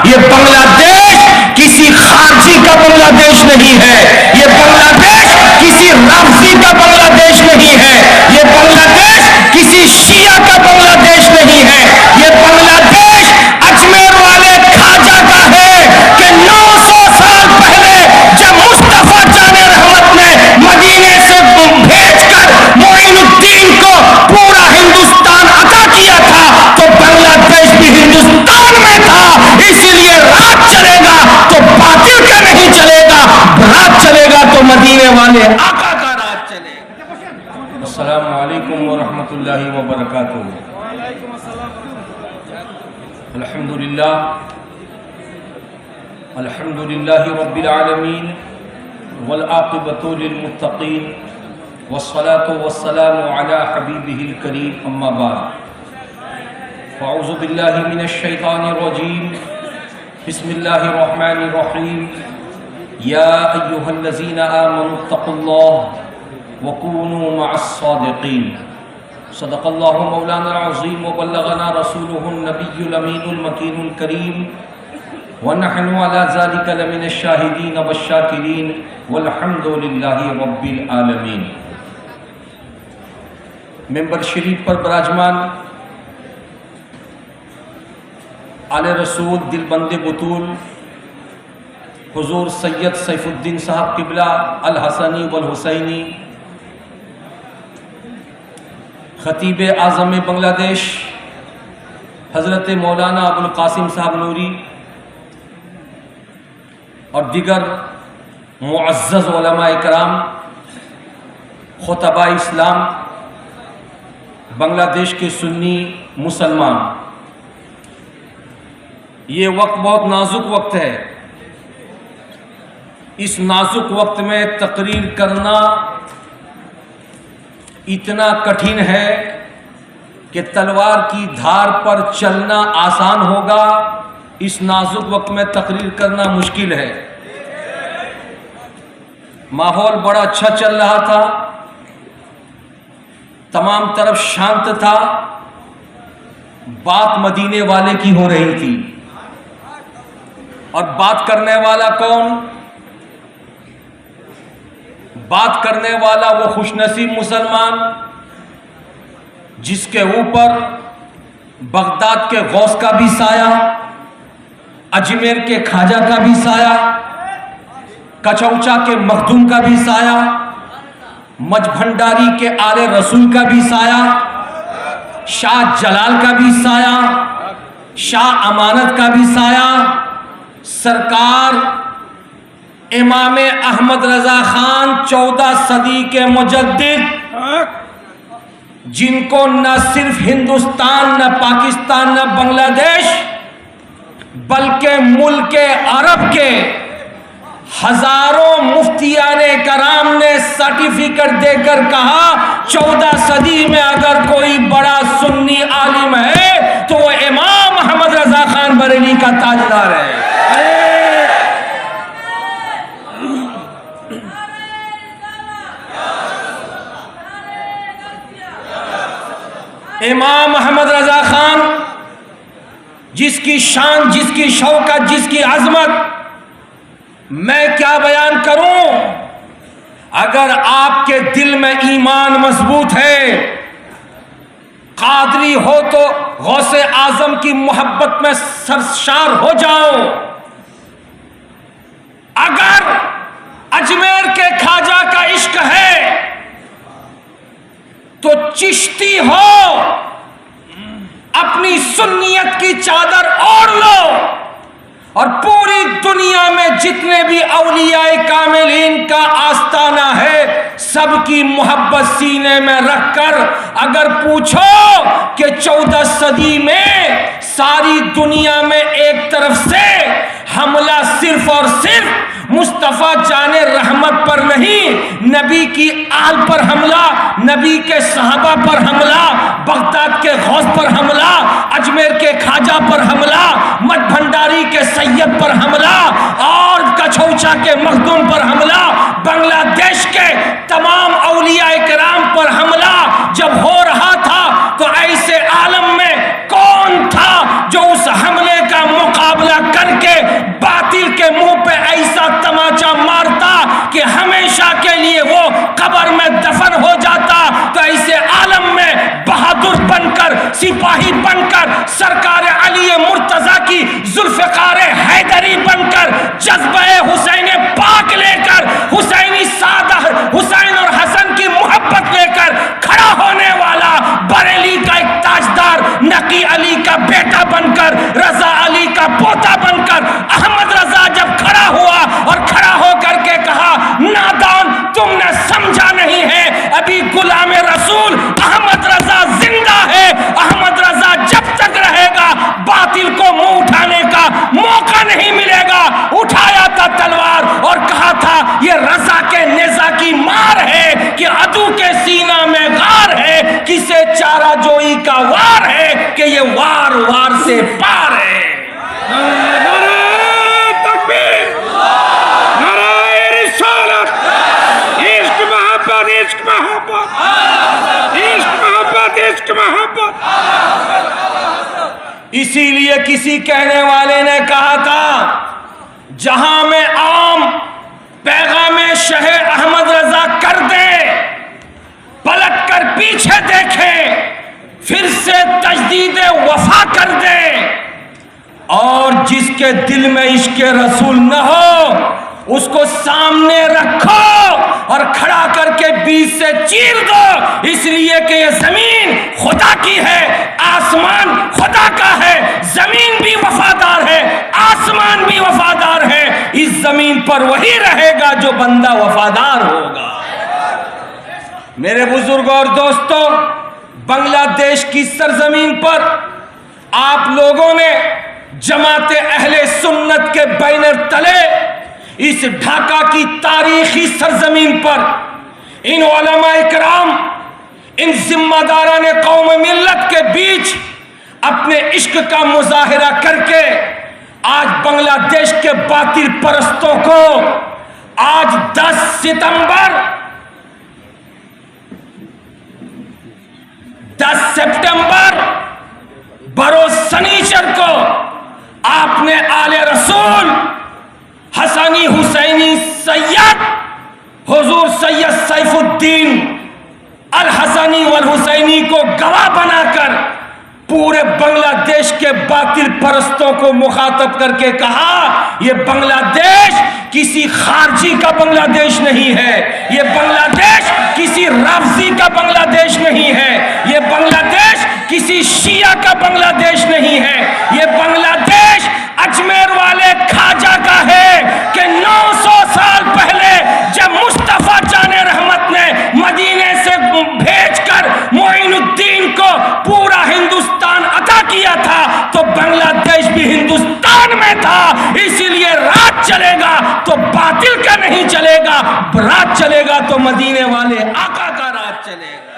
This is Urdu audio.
یہ بنگلہ دیش کسی خارجی کا بنگلہ دیش نہیں ہے، یہ بنگلہ دیش کسی رافضی کا بنگلہ دیش نہیں ہے، یہ بنگلہ دیش کسی شیعہ کا بنگلہ دیش نہیں ہے، یہ بنگلہ دیش اجمیر والے خواجہ کا ہے کہ 900 سال پہلے جب مصطفیٰ جان رحمت نے مدینے سے بھیج کر معین الدین کو پورا ہندوستان عطا کیا تھا تو بنگلہ دیش بھی ہندوستان میں تھا، اسی لیے رات چلے گا تو باطل کا نہیں چلے گا، رات چلے گا تو مدینے والے آقا کا رات چلے گا۔ السلام علیکم ورحمۃ اللہ وبرکاتہ۔ الحمدللہ رب العالمین والعاقبۃ للمتقین والصلاة والسلام علی حبیبہ الکریم، اما بعد فاعوذ باللہ من الشیطان الرجیم، بسم اللہ الرحمن الرحیم، یا ایہا الذین آمنوا اتقوا اللہ وکونوا مع الصادقین۔ صدق اللہ مولانا العظیم وبلغنا رسولہ النبی الامین المکین الکریم، ونحن على ذلك لمن الشاہدین والشاکرین والحمد للہ رب العالمین۔ ممبر شریف پر براجمان آل رسول دل بند بطول حضور سید سیف الدین صاحب قبلہ الحسنی والحسینی، خطیب اعظم بنگلہ دیش حضرت مولانا ابوالقاسم صاحب نوری اور دیگر معزز علماء کرام، خطباء اسلام، بنگلہ دیش کے سنی مسلمان، یہ وقت بہت نازک وقت ہے۔ اس نازک وقت میں تقریر کرنا اتنا کٹھن ہے کہ تلوار کی دھار پر چلنا آسان ہوگا، اس نازک وقت میں تقریر کرنا مشکل ہے۔ ماحول بڑا اچھا چل رہا تھا، تمام طرف شانت تھا، بات مدینے والے کی ہو رہی تھی، اور بات کرنے والا کون؟ بات کرنے والا وہ خوش نصیب مسلمان جس کے اوپر بغداد کے غوث کا بھی سایہ، اجمیر کے خواجہ کا بھی سایہ، کچوچا کے مخدوم کا بھی سایہ، مجھ بھنڈاری کے آل رسول کا بھی سایہ، شاہ جلال کا بھی سایہ، شاہ امانت کا بھی سایہ، سرکار امام احمد رضا خان 14 صدی کے مجدد، جن کو نہ صرف ہندوستان، نہ پاکستان، نہ بنگلہ دیش بلکہ ملک عرب کے ہزاروں مفتیان کرام نے سرٹیفکیٹ دے کر کہا 14 صدی میں اگر کوئی بڑا سنی عالم ہے تو وہ امام احمد رضا خان بریلوی کا تاجدار ہے۔ امام احمد رضا خان جس کی شان، جس کی شوکت، جس کی عظمت میں کیا بیان کروں؟ اگر آپ کے دل میں ایمان مضبوط ہے، قادری ہو تو غوث اعظم کی محبت میں سرشار ہو جاؤ، اگر اجمیر کے خواجہ کا عشق ہے تو چشتی ہو، اپنی سنیت کی چادر اوڑھ لو، اور پوری دنیا میں جتنے بھی اولیاء کاملین کا آستانہ ہے سب کی محبت سینے میں رکھ کر اگر پوچھو کہ 14 صدی میں ساری دنیا میں ایک طرف سے حملہ صرف اور صرف مصطفیٰ جان رحمت پر نہیں، نبی کی آل پر حملہ، نبی کے صحابہ پر حملہ، بغداد کے غوث پر حملہ، اجمیر کے خواجہ پر حملہ، مٹھ بھنڈاری کے سید پر حملہ، اور کچھوچا کے مخدوم پر حملہ، بنگلہ دیش کے تمام اولیاء کرام پر حملہ جب ہو رہا تھا تو ایسے عالم میں کون تھا جو اس حملے کا مقابلہ کر قبر میں دفن ہو جاتا تو ایسے عالم میں بہادر بن کر، سپاہی بن کر، سرکار علی مرتضی کی ذوالفقار حیدری بن کر، جذبہ حسین پاک لے کر، حسینی سادہ حسین اور حسن کی محبت لے کر کھڑا ہونے والا بریلی کا ایک تاجدار، نقی علی کا بیٹا بن کر، رضا علی کا پوتا بن کر احمد رضا جب کھڑا ہوا اور کھڑا ہو کر کے کہا، نادان تم نے سمجھا نہیں ہے، ابھی غلام رسول احمد رضا زندہ ہے، احمد رضا جب تک رہے گا باطل کو منہ اٹھانے کا موقع نہیں ملے گا۔ اٹھایا تھا تلوار اور کہا تھا یہ رضا کے نیزہ کی مار ہے کہ عدو کے سینہ میں غار ہے، کسے چارہ جوئی کا وار ہے کہ یہ وار وار سے پار ہے۔ اسی لیے کسی کہنے والے نے کہا تھا، جہاں میں عام پیغام شہ احمد رضا کر دے، پلٹ کر پیچھے دیکھیں، پھر سے تجدید وفا کر دے، اور جس کے دل میں عشق رسول نہ ہو اس کو سامنے رکھو اور کھڑا کر کے بیچ سے چیر دو، اس لیے کہ یہ زمین خدا کی ہے، آسمان خدا کا ہے، زمین بھی وفادار ہے، آسمان بھی وفادار ہے، اس زمین پر وہی رہے گا جو بندہ وفادار ہوگا۔ میرے بزرگوں اور دوستوں، بنگلہ دیش کی سرزمین پر آپ لوگوں نے جماعت اہل سنت کے بینر تلے اس ڈھاکہ کی تاریخی سرزمین پر ان علماء اکرام، ان ذمہ داران قوم ملت کے بیچ اپنے عشق کا مظاہرہ کر کے آج بنگلہ دیش کے باطل پرستوں کو آج 10 سپٹمبر بروز سنیچر کو آپ نے آل رسول حسنی حسینی سید حضور سید سیف الدین الحسنی والحسینی کو گواہ بنا کر پورے بنگلہ دیش کے باطل پرستوں کو مخاطب کر کے کہا، یہ بنگلہ دیش کسی خارجی کا بنگلہ دیش نہیں ہے، یہ بنگلہ دیش کسی رافضی کا بنگلہ دیش نہیں ہے، یہ بنگلہ دیش کسی شیعہ کا بنگلہ دیش نہیں ہے، یہ بنگلہ دیش اجمیر والے کھاجا کا ہے کہ 900 سال پہلے جب مصطفیٰ جان رحمت نے مدینے سے بھیج کر معین الدین کو پورا ہندوستان عطا کیا تھا تو بنگلہ دیش بھی ہندوستان میں تھا، اسی لیے رات چلے گا تو باطل کا نہیں چلے گا، رات چلے گا تو مدینے والے آقا کا رات چلے گا۔